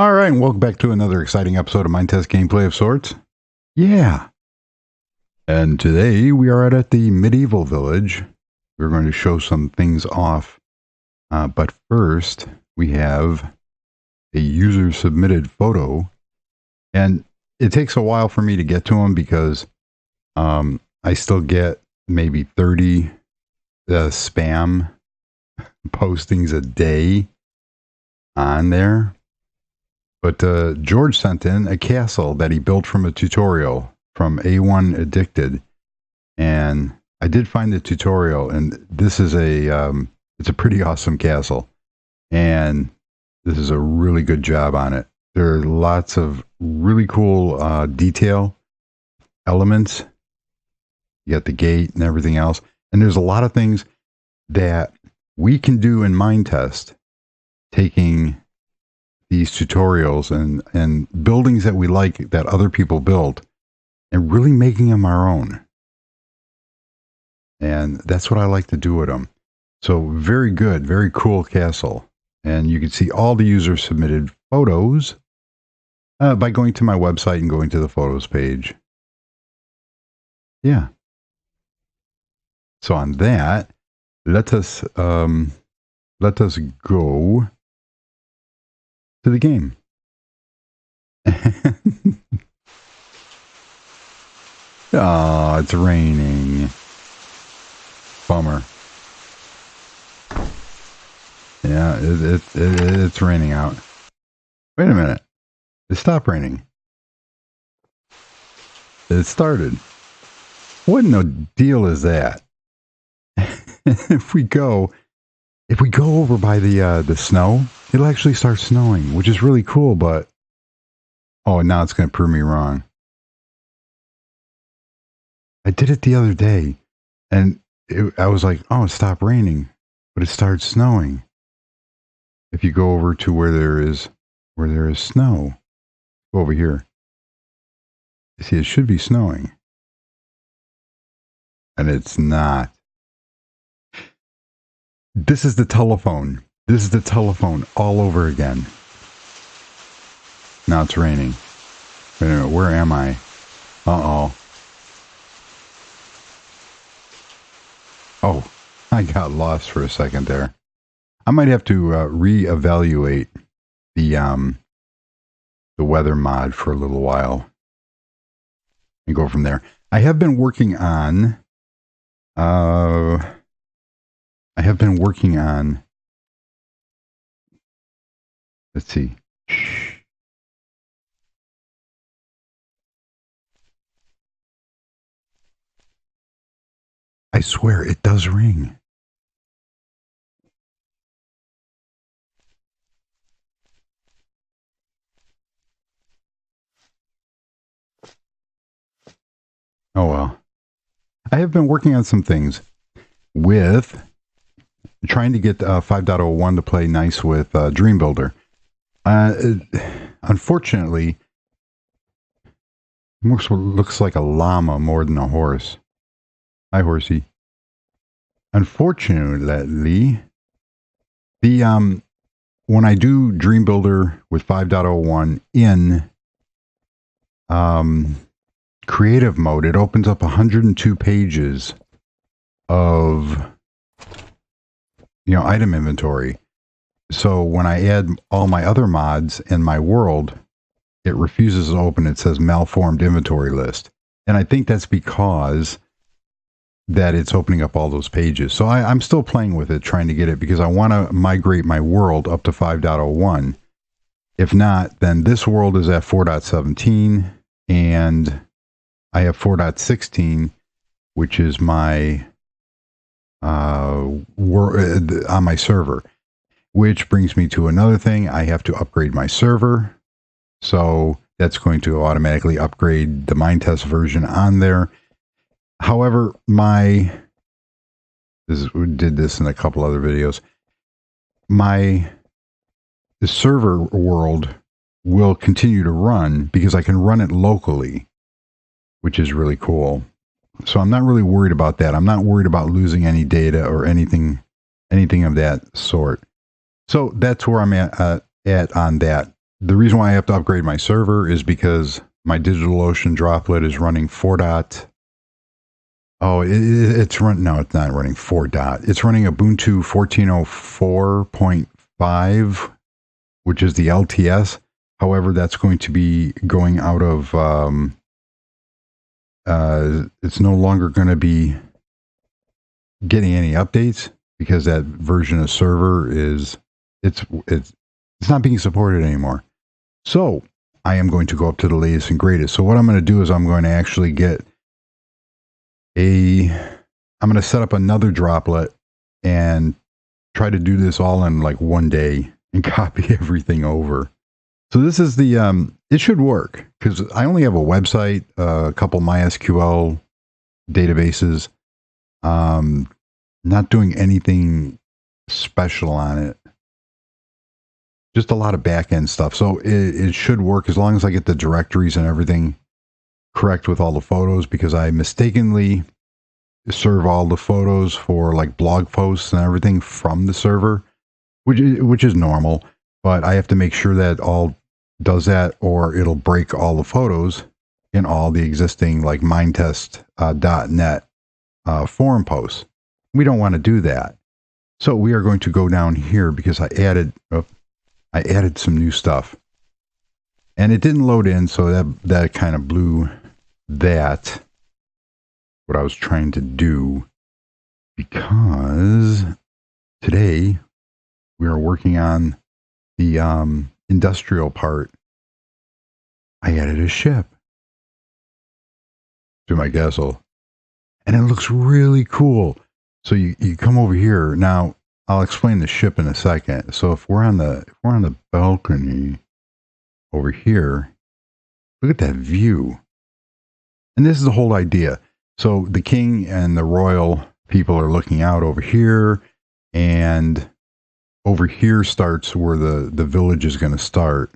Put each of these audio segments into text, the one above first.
All right, and welcome back to another exciting episode of Minetest gameplay of sorts. Yeah. And today we are at the medieval village. We're going to show some things off. But first, we have a user-submitted photo. And it takes a while for me to get to them because I still get maybe 30 spam postings a day on there. But George sent in a castle that he built from a tutorial from A1 Addicted. And I did find the tutorial, and this is it's a pretty awesome castle. And this is a really good job on it. There are lots of really cool detail elements. You got the gate and everything else. And there's a lot of things that we can do in Minetest, taking these tutorials and buildings that we like that other people built and really making them our own. And that's what I like to do with them. So very good, very cool castle. And you can see all the user submitted photos by going to my website and going to the photos page. Yeah. So on that, let us go to the game. Oh, it's raining. Bummer. Yeah, it's raining out. Wait a minute. It stopped raining. It started. What no deal is that? If we go over by the snow, it'll actually start snowing, which is really cool, but oh, now it's going to prove me wrong. I did it the other day, and I was like, oh, it stopped raining, but it started snowing. If you go over to where there is snow, go over here. You see, it should be snowing, and it's not. This is the telephone. This is the telephone all over again. Now it's raining. Wait a minute, where am I? Uh-oh. Oh, I got lost for a second there. I might have to reevaluate the weather mod for a little while and go from there. I have been working on let's see. I swear it does ring. Oh well. I have been working on some things with trying to get 5.01 to play nice with Dream Builder. Unfortunately, it looks like a llama more than a horse. Hi, horsey. Unfortunately, when I do Dream Builder with 5.01 in creative mode, it opens up 102 pages of item inventory. So when I add all my other mods in my world, it refuses to open. It says malformed inventory list. And I think that's because that it's opening up all those pages. So I'm still playing with it, trying to get it, because I want to migrate my world up to 5.01. If not, then this world is at 4.17, and I have 4.16, which is my on my server. Which brings me to another thing. I have to upgrade my server. So that's going to automatically upgrade the Minetest version on there. However, we did this in a couple other videos. The server world will continue to run because I can run it locally, which is really cool. So I'm not really worried about that. I'm not worried about losing any data or anything of that sort. So that's where I'm at on that. the reason why I have to upgrade my server is because my DigitalOcean droplet is running 4. Oh, it's run. No, it's not running 4. It's running Ubuntu 14.04.5, which is the LTS. However, that's going to be going out of. It's no longer going to be getting any updates because that version of server is it's not being supported anymore. So I am going to go up to the latest and greatest. So what I'm going to do is I'm going to actually I'm going to set up another droplet and try to do this all in like one day and copy everything over. So this is the, it should work because I only have a website, a couple MySQL databases, not doing anything special on it. Just a lot of back-end stuff. So it should work as long as I get the directories and everything correct with all the photos, because I mistakenly serve all the photos for like blog posts and everything from the server, which is normal, but I have to make sure that all does that or it'll break all the photos in all the existing like Minetest.net forum posts. We don't want to do that. So we are going to go down here because I added some new stuff and it didn't load in. So that kind of blew what I was trying to do, because today we are working on the industrial part. I added a ship to my castle and it looks really cool. So you come over here. Now I'll explain the ship in a second. So if we're on the balcony over here, look at that view. And this is the whole idea. So the king and the royal people are looking out over here, and over here starts where the village is going to start,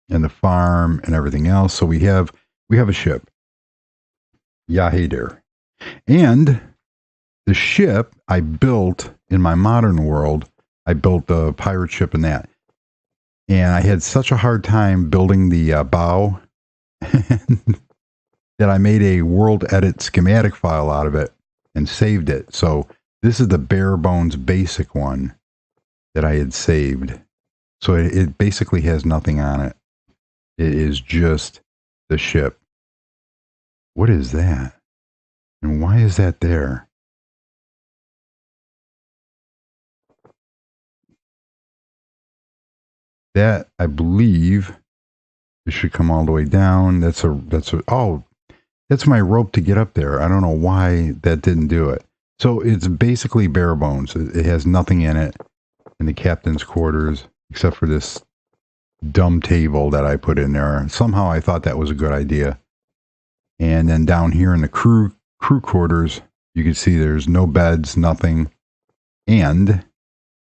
and the farm and everything else. So we have a ship. Yeah, hey there. And the ship I built in my modern world, I built a pirate ship in that. And I had such a hard time building the bow that I made a world edit schematic file out of it and saved it. So this is the bare bones basic one that I had saved. So it basically has nothing on it. It is just the ship. What is that? And why is that there? That, I believe, it should come all the way down. That's my rope to get up there. I don't know why that didn't do it. So it's basically bare bones. It has nothing in it in the captain's quarters except for this dumb table that I put in there. Somehow I thought that was a good idea. And then down here in the crew quarters, you can see there's no beds, nothing. And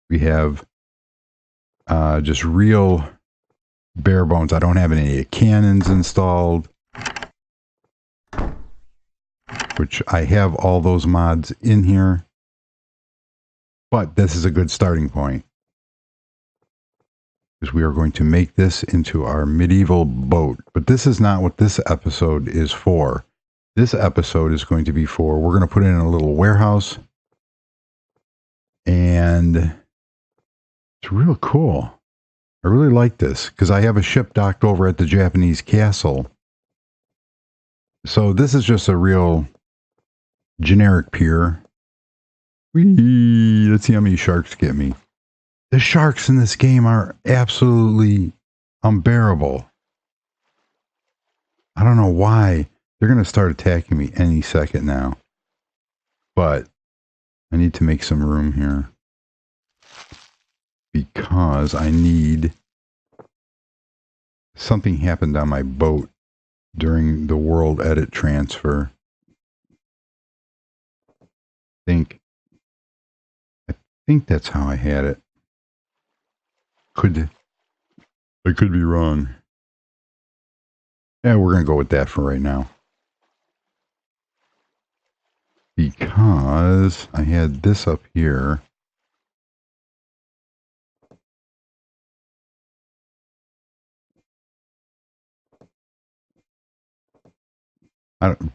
we have just real bare bones. I don't have any cannons installed, which I have all those mods in here. But this is a good starting point, because we are going to make this into our medieval boat. But this is not what this episode is for. This episode is going to be for, we're going to put it in a little warehouse. And it's real cool. I really like this because I have a ship docked over at the Japanese castle. So this is just a real generic pier. Whee! Let's see how many sharks get me. The sharks in this game are absolutely unbearable. I don't know why. They're going to start attacking me any second now. But I need to make some room here, because I need something happened on my boat during the world edit transfer. I think that's how I had it. I could be wrong. Yeah, we're going to go with that for right now, because I had this up here. I don't,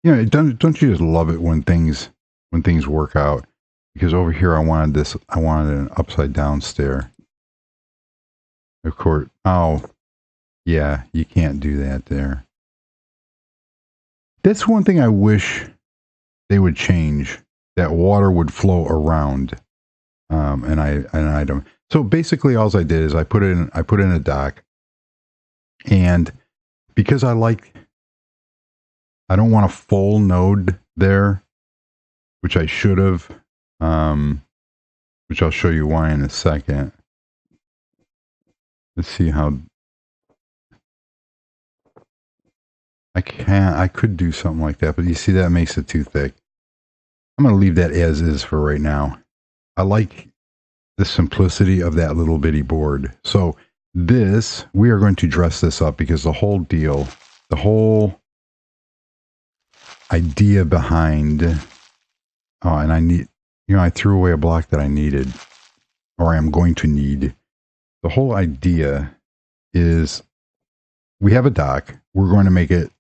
you know, don't you just love it when things work out? Because over here, I wanted an upside down stair. Of course. Oh, yeah, you can't do that there. That's one thing I wish they would change. That water would flow around an item. So basically, all I did is I put in a dock, and because I don't want a full node there, which I should have, which I'll show you why in a second. Let's see how I could do something like that, but you see that makes it too thick. I'm going to leave that as is for right now. I like the simplicity of that little bitty board. So we are going to dress this up because the whole deal, the whole idea behind, and I threw away a block that I needed, or I'm going to need. The whole idea is we have a dock. We are going to make it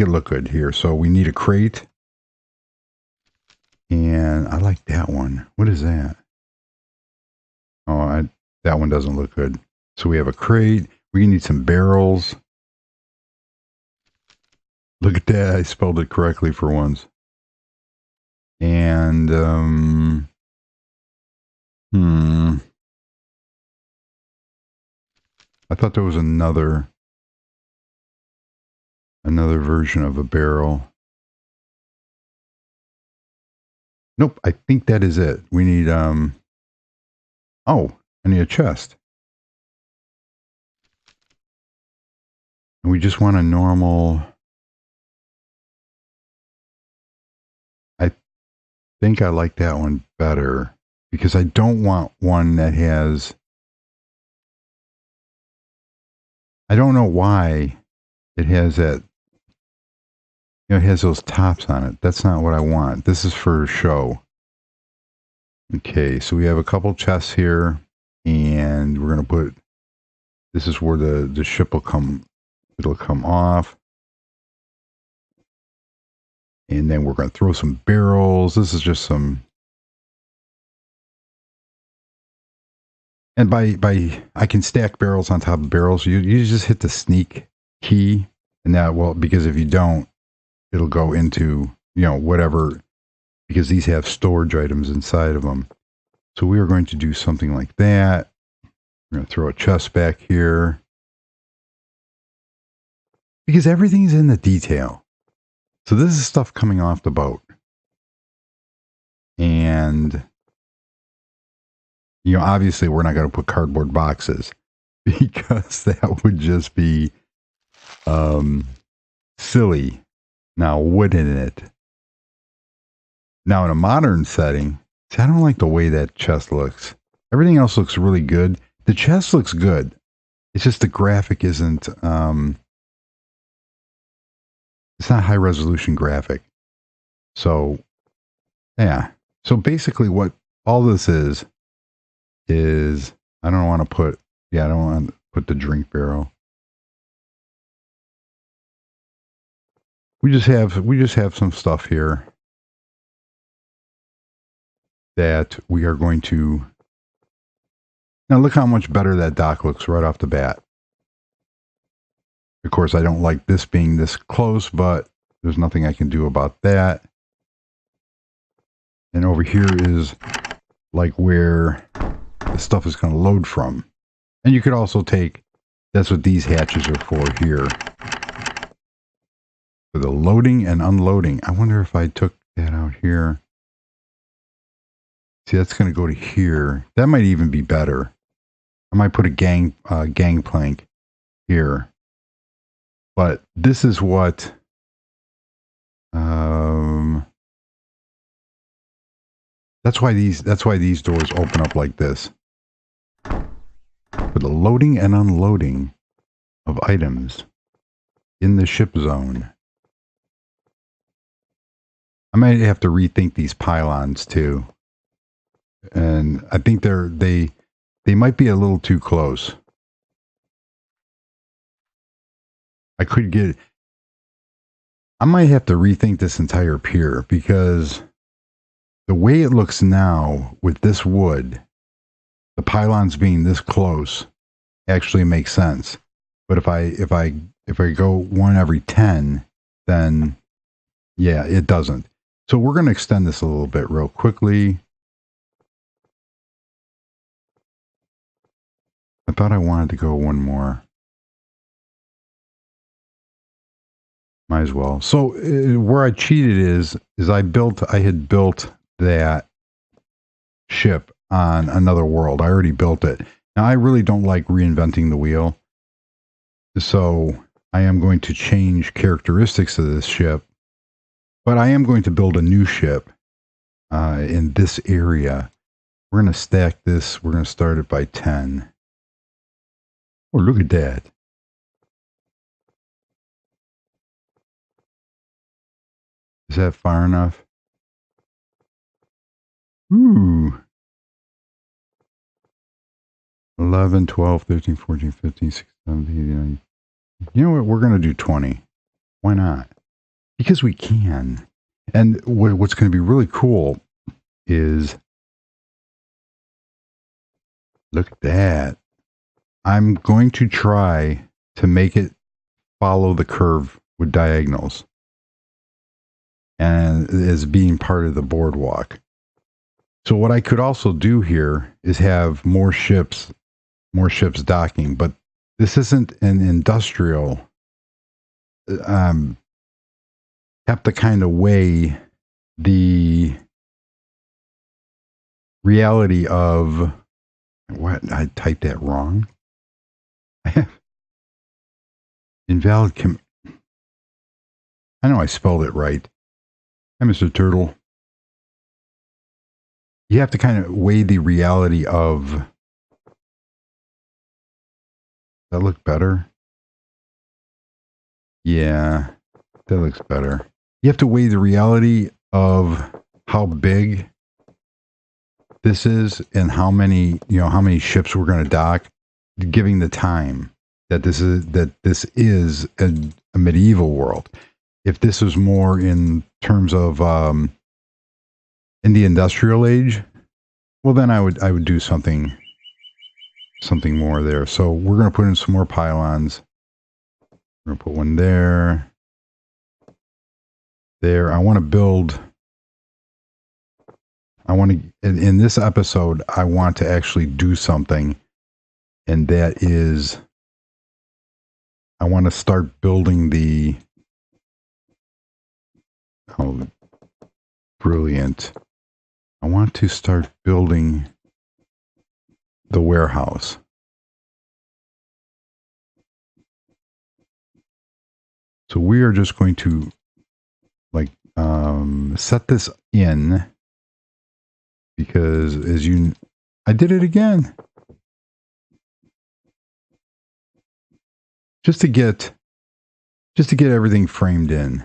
look good here. So we need a crate. And I like that one. What is that? Oh, that one doesn't look good. So we have a crate. We need some barrels. Look at that. I spelled it correctly for once. And, I thought there was another version of a barrel. Nope, I think that is it. We need, I need a chest. And we just want a normal, I think I like that one better because I don't want one that has, I don't know why it has that, it has those tops on it. That's not what I want. This is for show. Okay, so we have a couple chests here, and we're going to put, this is where the ship will come, it'll come off. And then we're going to throw some barrels. This is just some, and by I can stack barrels on top of barrels. You just hit the sneak key, and that will, because if you don't, it'll go into, whatever, because these have storage items inside of them. So we are going to do something like that. We're going to throw a chest back here. Because everything's in the detail. So this is stuff coming off the boat. And, obviously we're not going to put cardboard boxes because that would just be silly. Now, wouldn't it? Now, in a modern setting, see, I don't like the way that chest looks. Everything else looks really good. The chest looks good. It's just the graphic isn't, it's not high resolution graphic. So, yeah. So basically what all this is, I don't want to put, I don't want to put the drink barrel. We just have some stuff here that we are going to, now look how much better that dock looks right off the bat. Of course, I don't like this being this close, but there's nothing I can do about that. And over here is like where the stuff is going to load from. And you could also take, that's what these hatches are for here. For the loading and unloading. I wonder if I took that out here. See, that's going to go to here. That might even be better. I might put a gangplank here. But this is what that's why these doors open up like this. For the loading and unloading of items in the ship zone. I might have to rethink these pylons too. And I think they might be a little too close. I could get, I might have to rethink this entire pier because the way it looks now with this wood, the pylons being this close actually makes sense. But if I go one every 10, then yeah, it doesn't. So we're going to extend this a little bit real quickly. I thought I wanted to go one more. Might as well. So where I cheated is I had built that ship on another world. I already built it. Now I really don't like reinventing the wheel. So I am going to change characteristics of this ship, but I am going to build a new ship in this area. We're going to stack this. We're going to start it by 10. Oh, look at that. Is that far enough? Ooh. 11, 12, 13, 14, 15, 16, 17, 18, 19. You know what? We're going to do 20. Why not? Because we can. And what's going to be really cool is, look at that. I'm going to try to make it follow the curve with diagonals and as being part of the boardwalk. So what I could also do here is have more ships docking, but this isn't an industrial. Have to kind of weigh the reality of what I typed that wrong. I have invalid I know I spelled it right. Hi, Mr. Turtle. You have to kind of weigh the reality of. Does that look better? Yeah, that looks better. You have to weigh the reality of how big this is and how many ships we're going to dock, giving the time that this is a medieval world. If this was more in terms of in the industrial age, well, then I would do something more there. So we're going to put in some more pylons. We're going to put one there. There. I want to build. In this episode, I want to actually do something, and that is, I want to start building the. Oh, brilliant. I want to start building the warehouse. So we are just going to set this in because I did it again. Just to get everything framed in.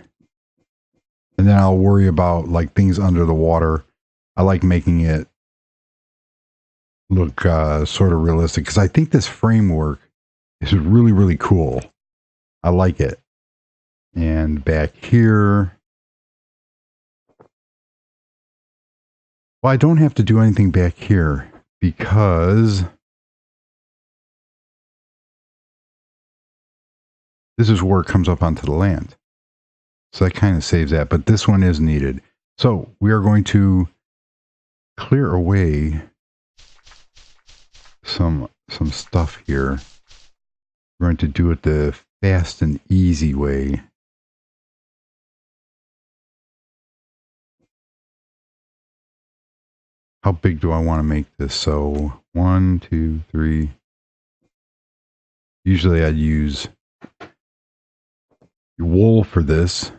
And then I'll worry about things under the water. I like making it look sort of realistic because I think this framework is really, really cool. I like it. And back here. Well, I don't have to do anything back here because this is where it comes up onto the land. So that kind of saves that, but this one is needed. So we are going to clear away some stuff here. We're going to do it the fast and easy way. How big do I want to make this? So 1, 2, 3. Usually I'd use wool for this.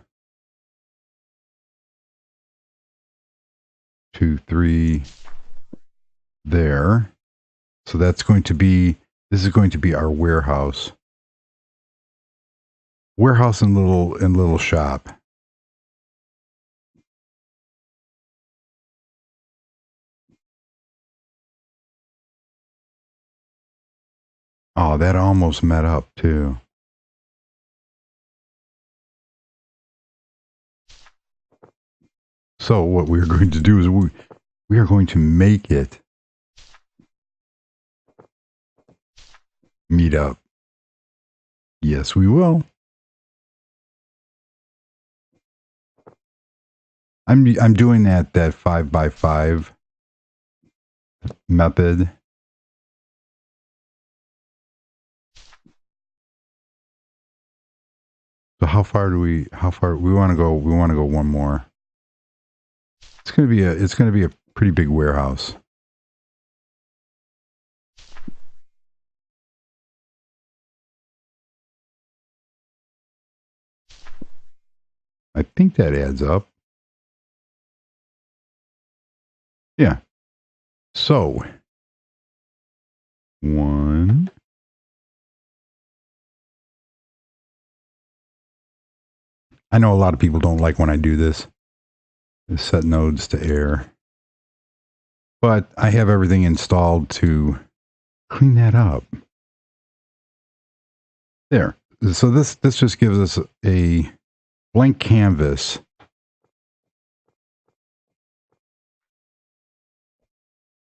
2, 3 there. So this is going to be our warehouse. Warehouse and little shop. Oh, that almost met up too. So what we're going to do is we are going to make it meet up. Yes, we will. I'm doing that 5x5 method. So how far we want to go? We want to go one more. It's going to be a pretty big warehouse. I think that adds up. Yeah. So, 1. I know a lot of people don't like when I do this. Set nodes to air. But I have everything installed to clean that up. There. So this just gives us a blank canvas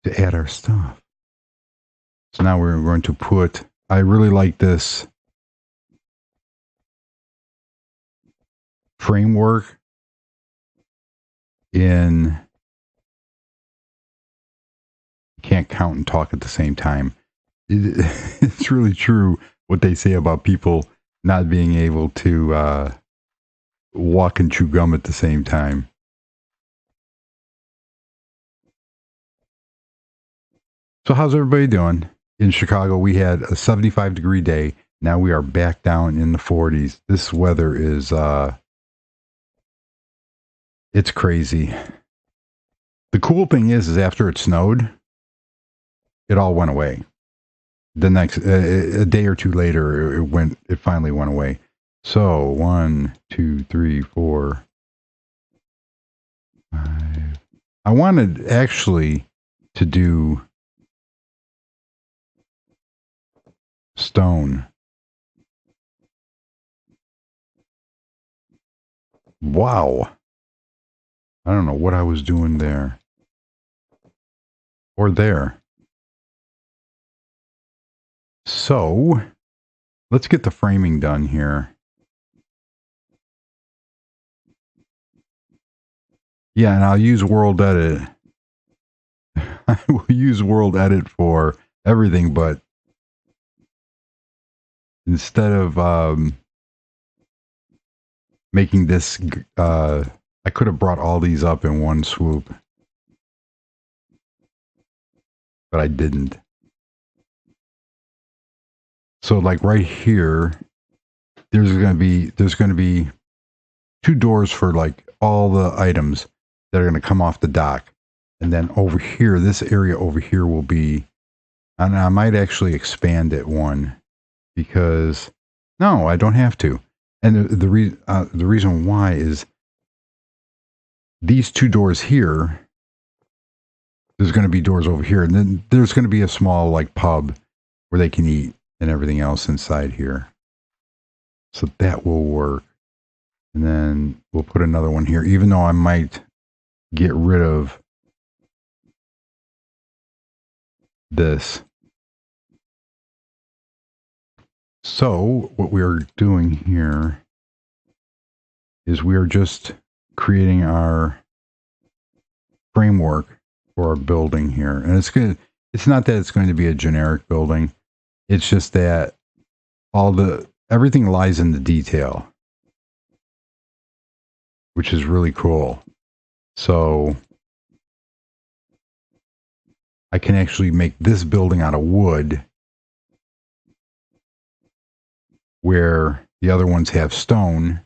to add our stuff. So now we're going to put, I really like this framework in, can't count and talk at the same time. It's really true what they say about people not being able to walk and chew gum at the same time. So how's everybody doing? In Chicago, we had a 75-degree day. Now we are back down in the 40s. This weather is, it's crazy. The cool thing is after it snowed, it all went away. The next, a day or two later, it finally went away. So 1, 2, 3, 4, 5. I wanted actually to do stone. Wow. I don't know what I was doing there. Or there. So, let's get the framing done here. Yeah, and I'll use World Edit. I will use World Edit for everything, but instead of making this, I could have brought all these up in one swoop, but I didn't. So like right here, there's going to be 2 doors for like all the items that are going to come off the dock. And then over here, this area over here will be, and I might actually expand it one because no, I don't have to. And the reason why is these 2 doors here, there's going to be doors over here. And then there's going to be a small like pub where they can eat and everything else inside here. So that will work. And then we'll put another one here, even though I might get rid of this. So what we are doing here is we are just creating our framework for our building here. And it's not that it's going to be a generic building. It's just that everything lies in the detail, which is really cool. So I can actually make this building out of wood where the other ones have stone.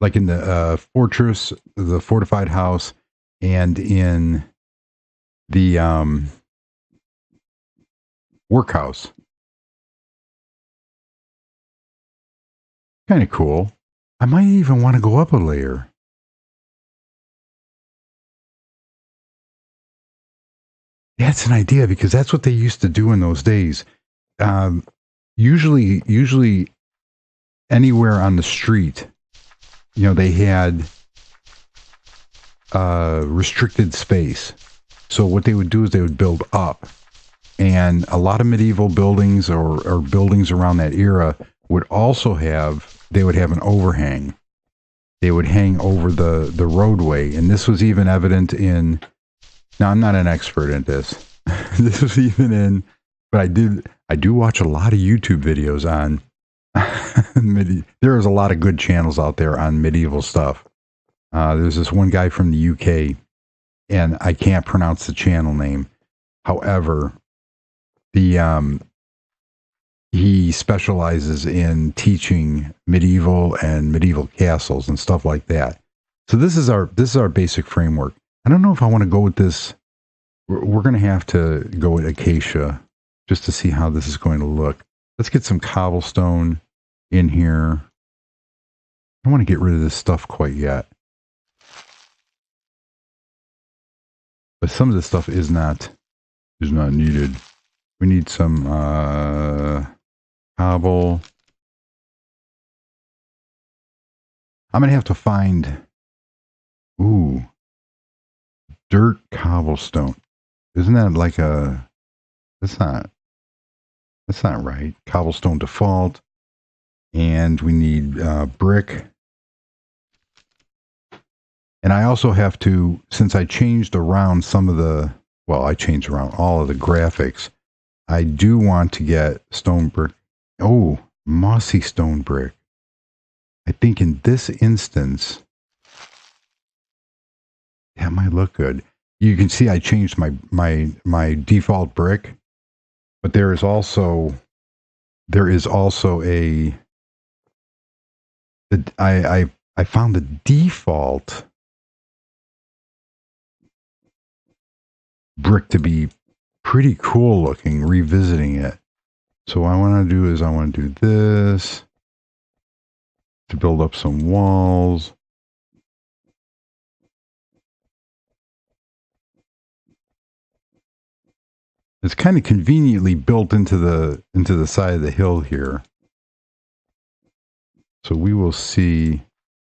Like in the fortress, the fortified house, and in the workhouse. Kind of cool. I might even want to go up a layer. That's an idea because that's what they used to do in those days. Usually anywhere on the street, you know, they had restricted space. So what they would do is they would build up. And a lot of medieval buildings or buildings around that era would also have, they would have an overhang. They would hang over the roadway. And this was even evident in, now I'm not an expert in this. This was even in, but I do watch a lot of YouTube videos on, there's a lot of good channels out there on medieval stuff. There's this one guy from the UK, and I can't pronounce the channel name. However, he specializes in teaching medieval and medieval castles and stuff like that. So this is our basic framework. I don't know if I want to go with this. We're going to have to go with acacia just to see how this is going to look. Let's get some cobblestone in here. I don't want to get rid of this stuff quite yet. But some of this stuff is not needed. We need some cobble. I'm gonna have to find dirt cobblestone. Isn't that like a that's not right. Cobblestone default. And we need brick. And I also have to, since I changed around some of the, well, I changed around all of the graphics, I do want to get stone brick. Oh, mossy stone brick. I think in this instance, that might look good. You can see I changed my default brick, but there is also a, I found the default brick to be pretty cool looking, revisiting it. So what I want to do is I want to do this to build up some walls. It's kind of conveniently built into the side of the hill here. So we will see,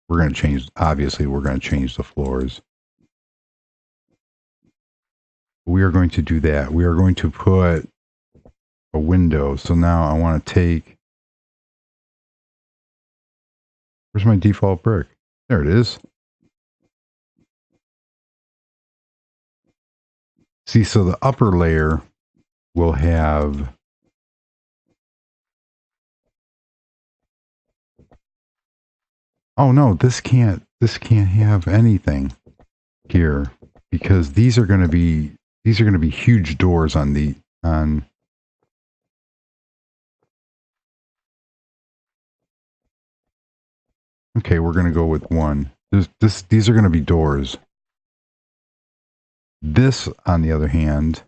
we're going to change, obviously we're going to change the floors. We are going to do that. We are going to put a window. So now I want to take, where's my default brick? There it is. See, so the upper layer will have, oh no, this can't have anything here because these are going to be huge doors on the, okay, we're going to go with one. These are going to be doors. This, on the other hand,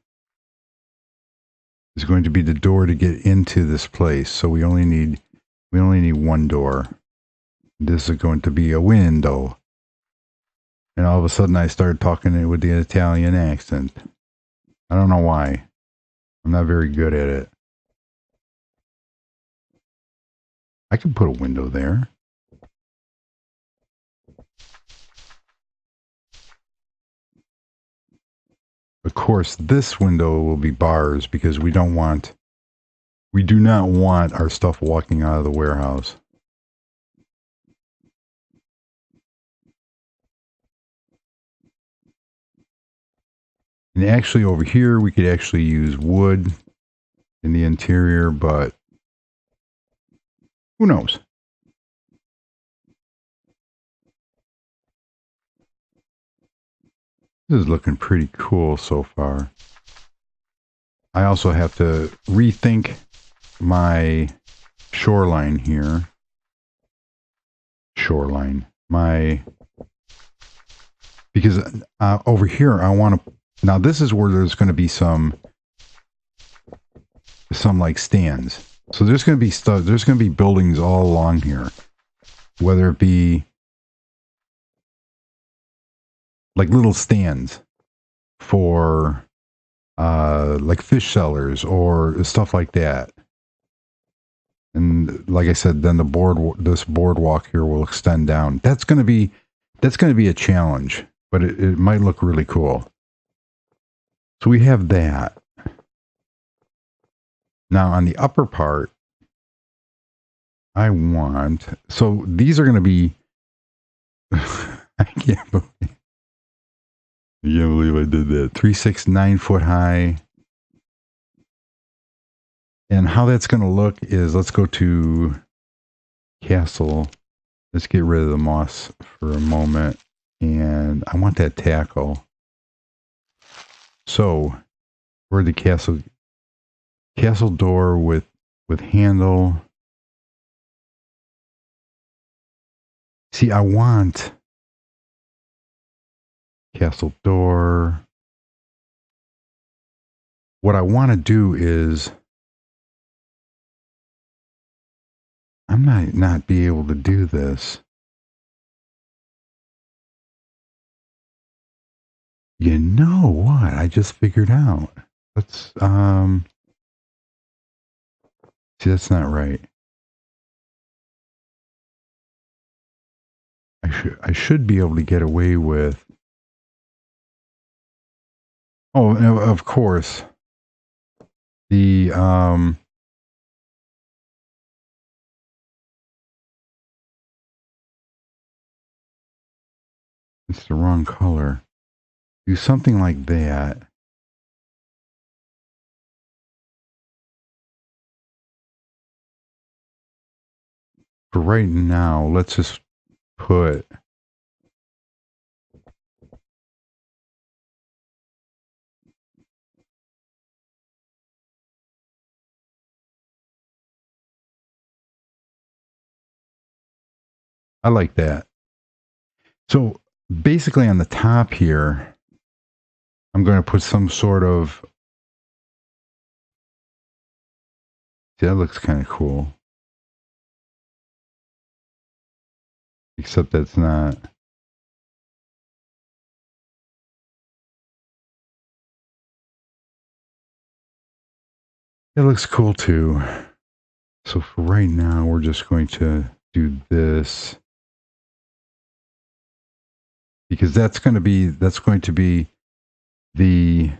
is going to be the door to get into this place. So we only need one door. This is going to be a window. And all of a sudden I started talking with the Italian accent. I don't know why. I'm not very good at it. I can put a window there. Of course, this window will be bars because we do not want our stuff walking out of the warehouse. And actually over here, we could actually use wood in the interior, but who knows? This is looking pretty cool so far. I also have to rethink my shoreline here. Because over here I want to, now this is where there's going to be some like stands. So there's going to be stuff, there's going to be buildings all along here, whether it be like little stands for like fish sellers or stuff like that. And like I said, then this boardwalk here will extend down. That's going to be a challenge, but it might look really cool. So we have that. Now on the upper part, so these are going to be, I can't believe I did that. 369 foot high. And how that's going to look is, let's go to castle. Let's get rid of the moss for a moment. And I want that tackle. So, where the castle door with handle. See, I want castle door. What I want to do is, I might not be able to do this. You know what? I just figured out. Let's, see, that's not right. I should be able to get away with. Oh, of course. The, it's the wrong color. Do something like that. For right now, let's just put. I like that. So basically on the top here, I'm going to put some sort of. See, that looks kind of cool. Except that's not. It looks cool too. So for right now, we're just going to do this. Because that's going to be the.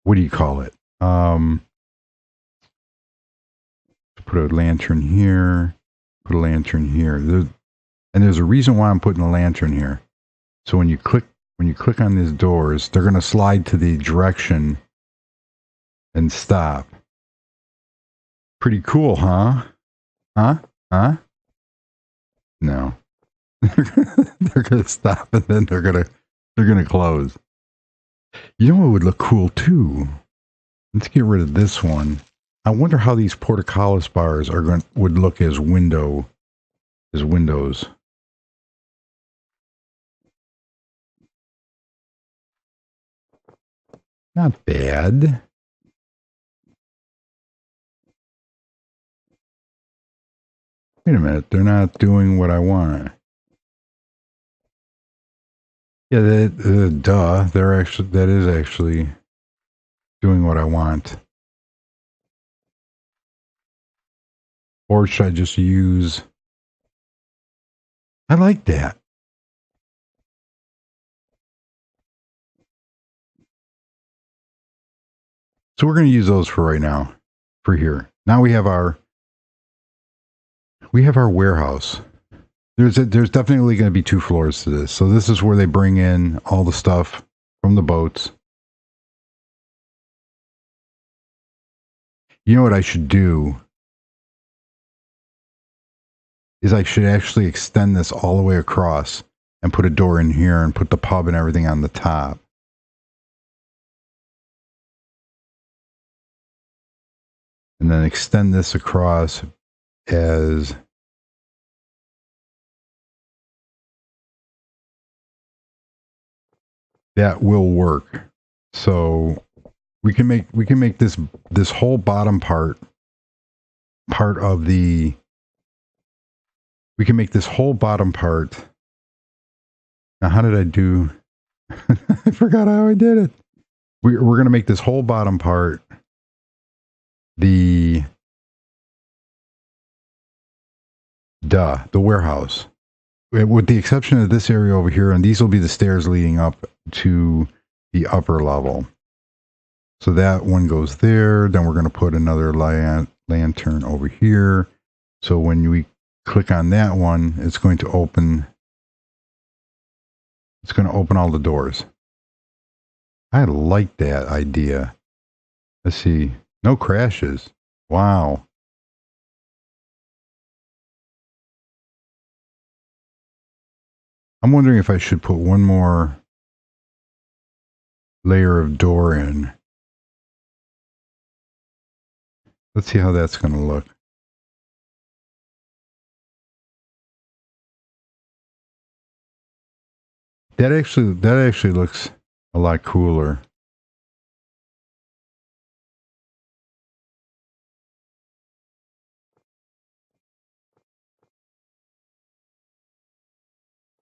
What do you call it? Put a lantern here, put a lantern here. And there's a reason why I'm putting a lantern here. So when you click on these doors, they're going to slide to the direction and stop. Pretty cool, huh? Huh? No. They're going to stop and then they're going to close. You know what would look cool too? Let's get rid of this one. I wonder how these portcullis bars would look as windows. Not bad. Wait a minute, they're not doing what I want. Yeah, duh. That is actually doing what I want. Or should I just use? I like that. So we're going to use those for right now, for here. Now we have our warehouse. There's definitely going to be 2 floors to this. So this is where they bring in all the stuff from the boats. You know what I should do? Is I should actually extend this all the way across and put a door in here and put the pub and everything on the top. And then extend this across as that will work. So we can make this whole bottom part of the. We can make this whole bottom part. Now, how did I do? I forgot how I did it. we're going to make this whole bottom part the warehouse, with the exception of this area over here, and these will be the stairs leading up to the upper level. So that one goes there. Then we're going to put another lantern over here. So when we click on that one, it's going to open. It's going to open all the doors. I like that idea. Let's see. No crashes. Wow. I'm wondering if I should put one more layer of door in. Let's see how that's going to look. That actually looks a lot cooler.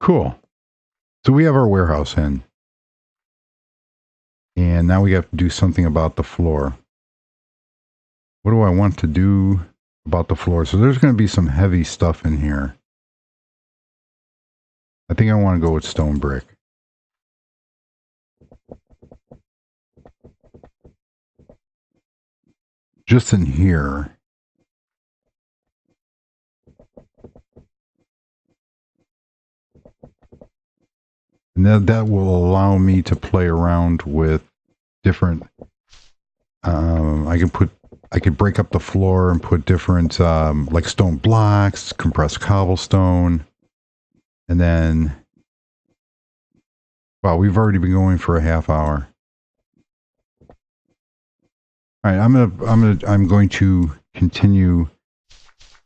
Cool. So we have our warehouse in. And now we have to do something about the floor. What do I want to do about the floor? So there's going to be some heavy stuff in here. I think I want to go with stone brick. Just in here. And that will allow me to play around with different, I could break up the floor and put different, like stone blocks, compressed cobblestone, and then, wow, we've already been going for a half hour. All right, I'm going to continue.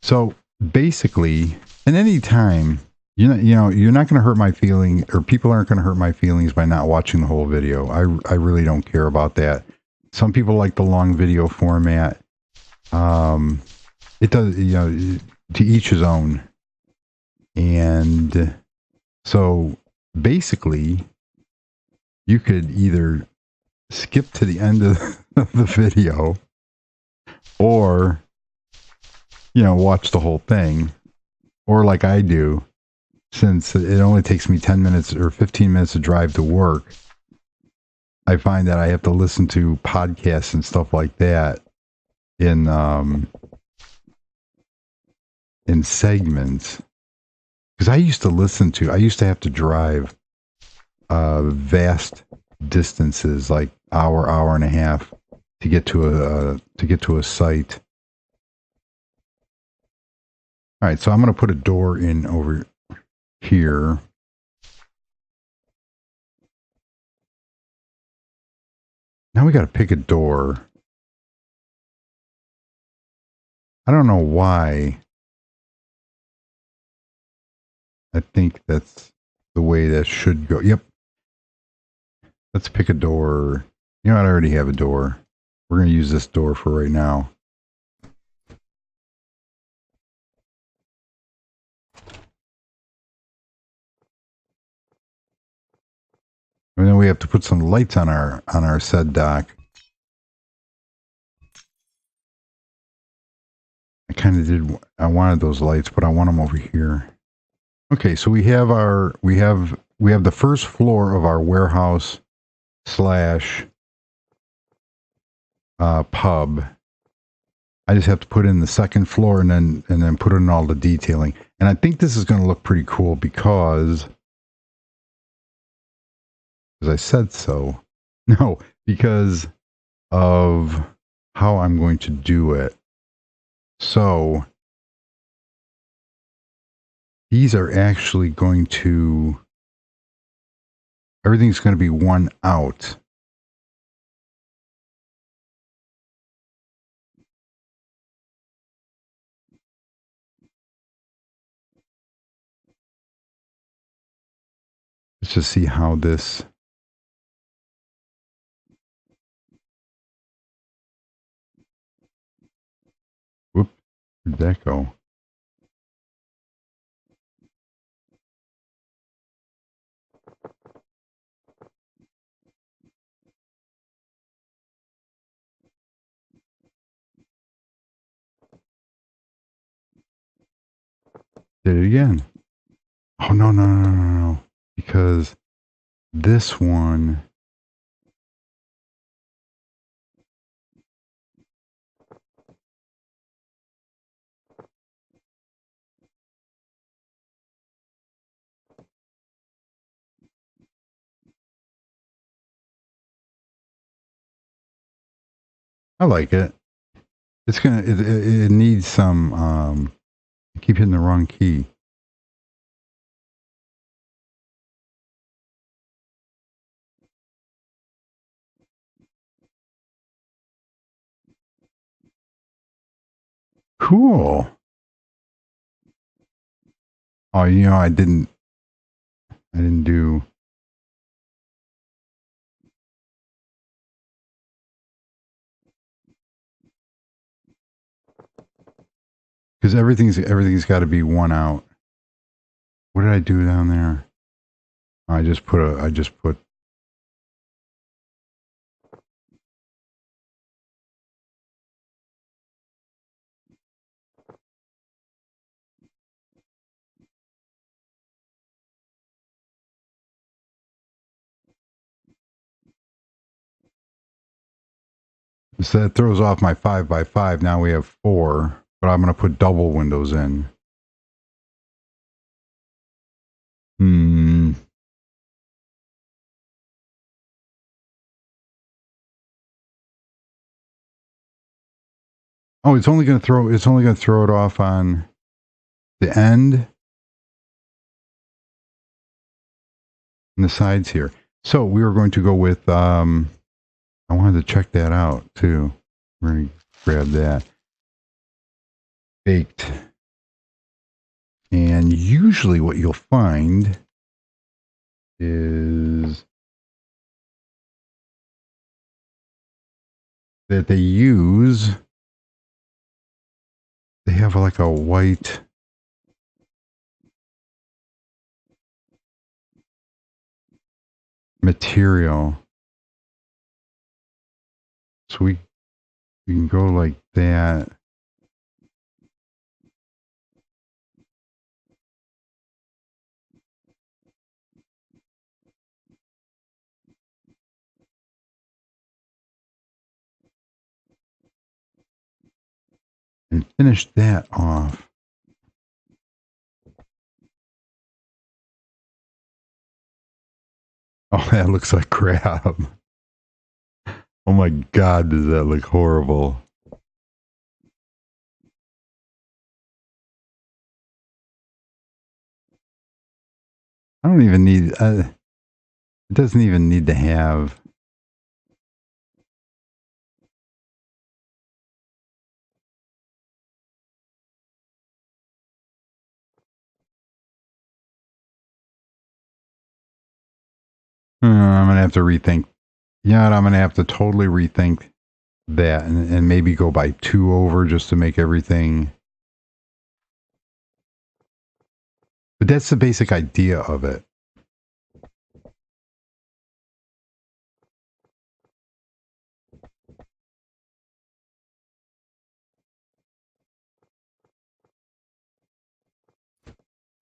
So basically, at any time, you're not going to hurt my feeling, or people aren't going to hurt my feelings by not watching the whole video. I really don't care about that. Some people like the long video format. It does, to each his own. And so basically, you could either skip to the end of the video, or watch the whole thing, or like I do, since it only takes me 10 minutes or 15 minutes to drive to work. I find that I have to listen to podcasts and stuff like that in segments, because I used to have to drive vast distances, like hour and a half, to get to a site. All right, so I'm going to put a door in over here. Now we got to pick a door. I don't know why. I think that's the way that should go. Yep. Let's pick a door. I already have a door. We're going to use this door for right now. And then we have to put some lights on our said dock. I wanted those lights, but I want them over here. Okay, so we have the first floor of our warehouse slash pub. I just have to put in the second floor and then put in all the detailing. And I think this is going to look pretty cool because I said so. No, because of how I'm going to do it. So these are actually going to, everything's going to be one out. Let's just see how this. Whoop, where'd that go? Did it again. Oh, no, no, no, no, no. Because this one... I like it. It's gonna. It needs some. I keep hitting the wrong key. Cool. Oh, you know, I didn't do. Because everything's got to be one out. What did I do down there? I just put. So that throws off my 5x5. Now we have 4, but I'm going to put double windows in. Oh, it's only going to throw it off on the end and the sides here. So we were going to go with. I wanted to check that out too. We're going to grab that. Baked. And usually what you'll find is that they have like a white material. So we can go like that. And finish that off. Oh, that looks like crap. Oh my God, does that look horrible? I don't even need, it doesn't even need to have. I'm going to have to rethink. Yeah, I'm going to have to totally rethink that and maybe go by 2 over just to make everything. But that's the basic idea of it.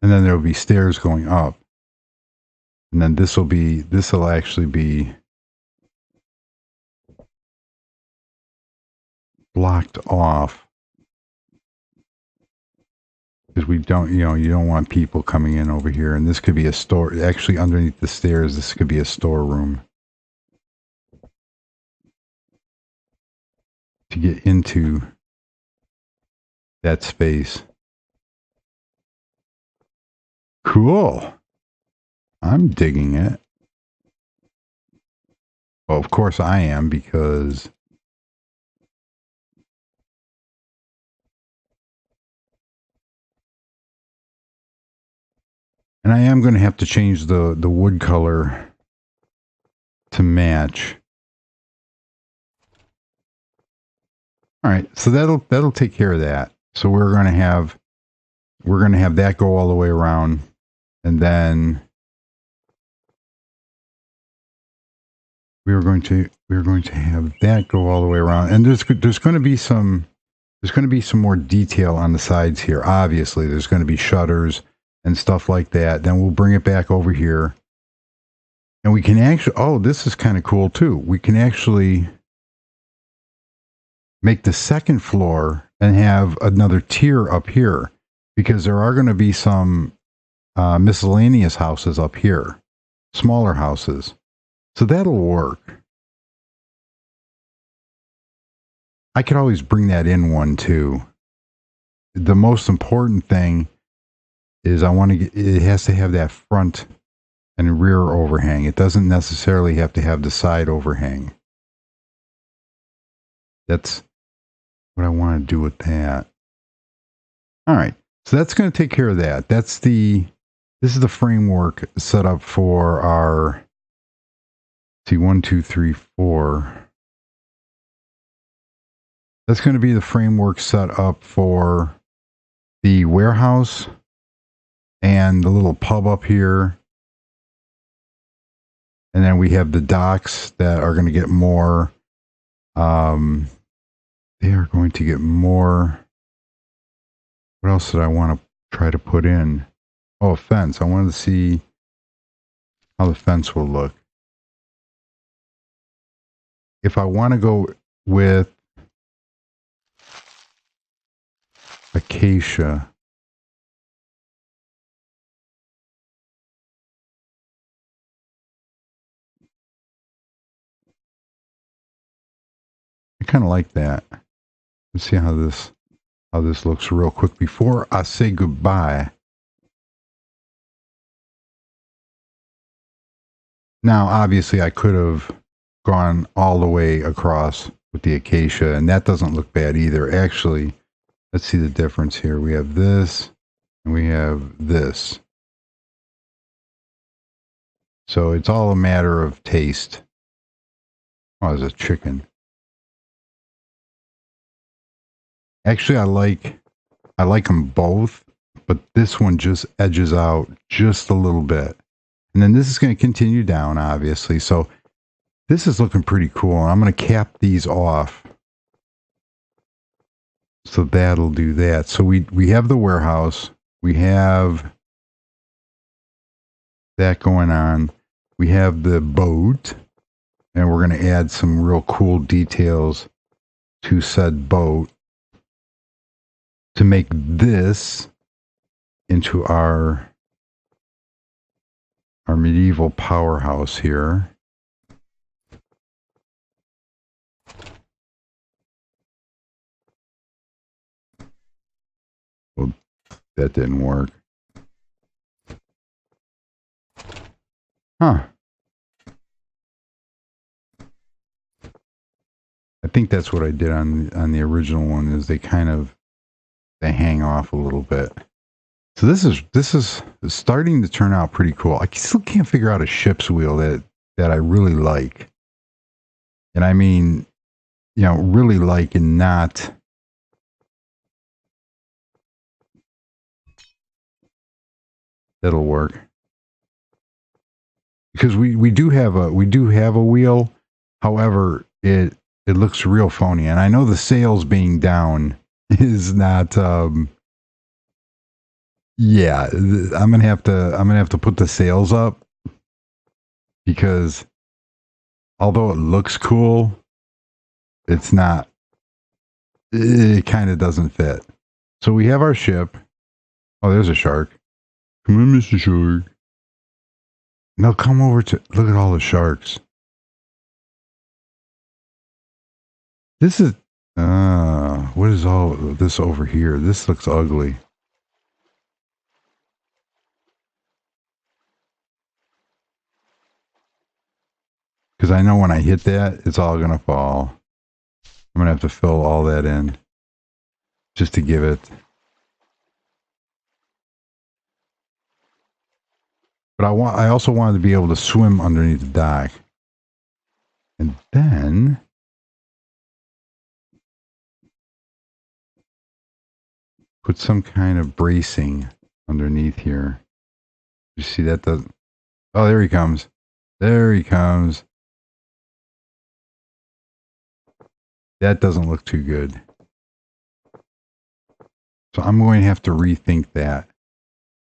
And then there'll be stairs going up. And then this will actually be blocked off. Because we don't, you don't want people coming in over here. And this could be a store. Actually, underneath the stairs, this could be a storeroom. To get into that space. Cool. I'm digging it. Well, of course I am, because and I am going to have to change the wood color to match. All right, so that'll take care of that. So we're going to have that go all the way around, and then we're going to have that go all the way around. And there's going to be some there's going to be some more detail on the sides here. Obviously, there's going to be shutters and stuff like that. Then we'll bring it back over here. And we can actually, oh, this is kind of cool too. We can actually make the second floor and have another tier up here, because there are going to be some miscellaneous houses up here, smaller houses. So that'll work. I could always bring that in one too. The most important thing is I want to get, it has to have that front and rear overhang. It doesn't necessarily have to have the side overhang. That's what I want to do with that. All right. So that's going to take care of that. This is the framework set up for our, see, 1, 2, 3, 4. That's going to be the framework set up for the warehouse and the little pub up here. And then we have the docks that are going to get more, they are going to get more. What else did I want to try to put in? Oh, a fence. I wanted to see how the fence will look. If I want to go with acacia, I kind of like that. Let's see how this looks real quick before I say goodbye. Now, obviously, I could have gone all the way across with the acacia, and that doesn't look bad either. Actually, let's see the difference here. We have this, and we have this. So it's all a matter of taste. Oh, there's a chicken. Actually, I like them both, but this one just edges out just a little bit. And then this is going to continue down, obviously. So this is looking pretty cool. I'm going to cap these off. So that'll do that. So we have the warehouse. We have that going on. We have the boat. And we're going to add some real cool details to said boat to make this into our medieval powerhouse here. Well, that didn't work. Huh. I think that's what I did on the original one, is they hang off a little bit. So this is starting to turn out pretty cool. I still can't figure out a ship's wheel that I really like. And I mean, you know, really like, and not that'll work. Because we do have a wheel. However, it looks real phony, and I know the sails being down is not yeah, I'm gonna have to put the sails up, because although it looks cool, it's not, it kind of doesn't fit. So we have our ship. Oh, there's a shark. Come on, Mr. Shark. Now come over to look at all the sharks. This is what is all this over here? This looks ugly. Because I know when I hit that, it's all going to fall. I'm going to have to fill all that in just to give it. But I also wanted to be able to swim underneath the dock. And then put some kind of bracing underneath here. You see that doesn't... Oh, there he comes. There he comes. That doesn't look too good. So I'm going to have to rethink that.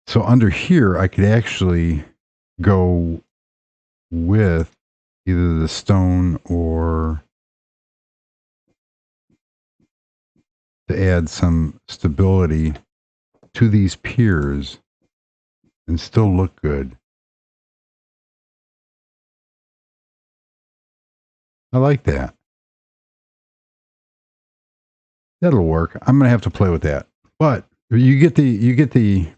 So under here, I could actually go with either the stone or to add some stability to these piers and still look good. I like that. That'll work. I'm gonna have to play with that. But you get the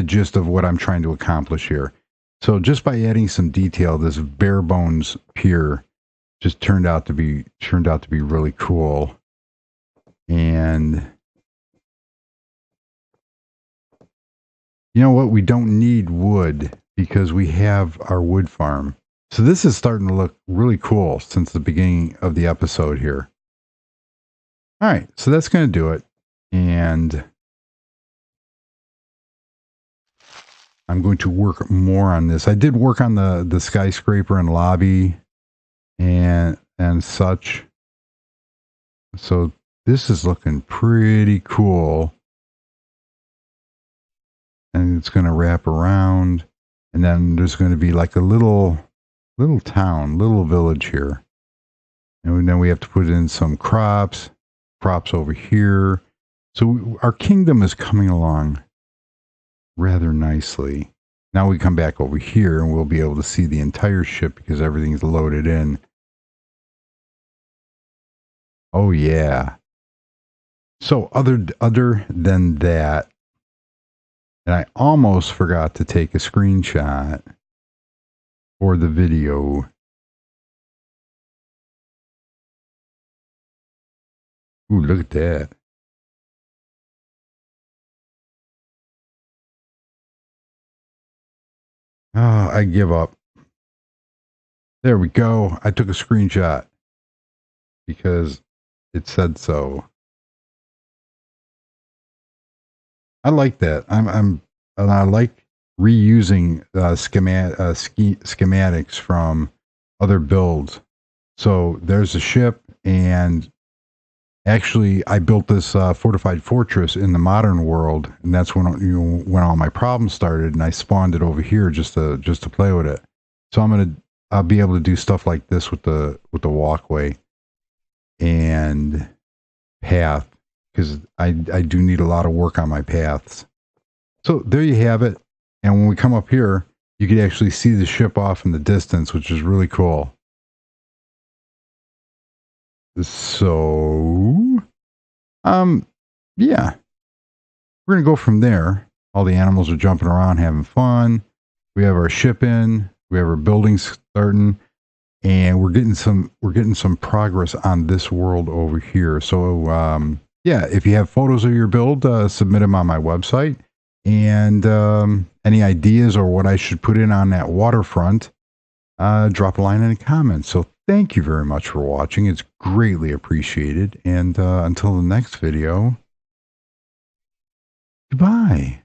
gist of what I'm trying to accomplish here. So just by adding some detail, this bare bones pier just turned out to be really cool. And you know what? We don't need wood because we have our wood farm. So this is starting to look really cool since the beginning of the episode here. All right, so that's going to do it. And I'm going to work more on this. I did work on the skyscraper and lobby and such. So this is looking pretty cool. And it's going to wrap around. And then there's going to be like a little town, little village here. And then we have to put in some crops over here. So our kingdom is coming along rather nicely. Now we come back over here and we'll be able to see the entire ship because everything's loaded in. Oh yeah. So other than that, and I almost forgot to take a screenshot for the video. Ooh, look at that. Oh, I give up. There we go. I took a screenshot because it said so. I like that. I like reusing schematics from other builds. So there's a ship, and actually I built this fortified fortress in the modern world, and that's when when all my problems started, and I spawned it over here just to play with it. So I'll be able to do stuff like this with the walkway and path, because I do need a lot of work on my paths. So there you have it. And when we come up here, you can actually see the ship off in the distance, which is really cool. So, yeah, we're going to go from there. All the animals are jumping around, having fun. We have our ship in, we have our buildings starting, and we're getting some progress on this world over here. So, yeah, if you have photos of your build, submit them on my website. And any ideas or what I should put in on that waterfront, drop a line in the comments. So thank you very much for watching. It's greatly appreciated. And until the next video, goodbye.